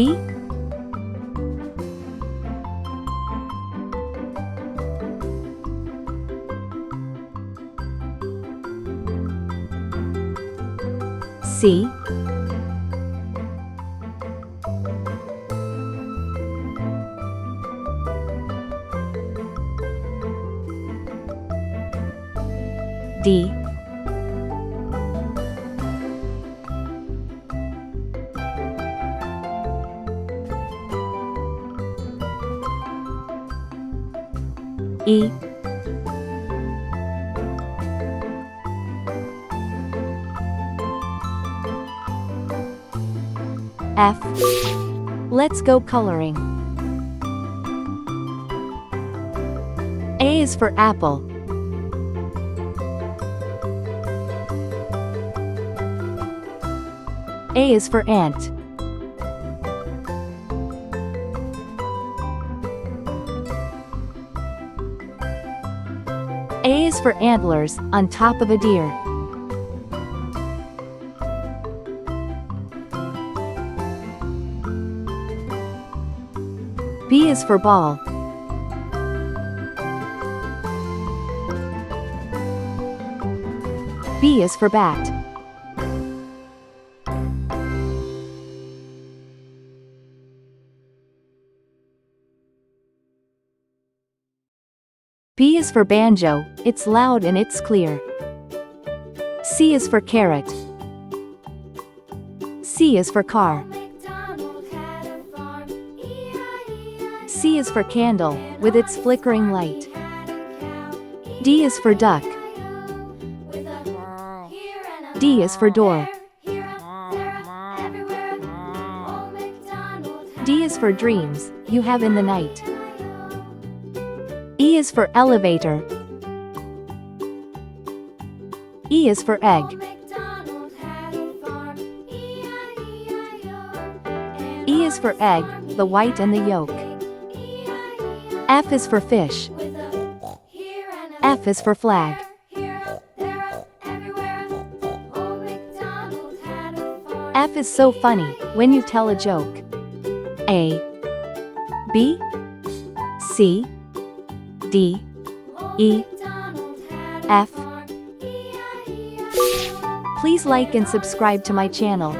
B, C, D, E, F. Let's go coloring. A is for apple. A is for ant. A is for antlers, on top of a deer. B is for ball. B is for bat. B is for banjo, it's loud and it's clear. C is for carrot. C is for car. C is for candle, with its flickering light. D is for duck. D is for door. D is for dreams, you have in the night. E is for elevator. E is for egg. E is for egg, the white and the yolk. F is for fish. F is for flag. F is so funny, when you tell a joke. A, B, C, D, E, F. Please like and subscribe to my channel.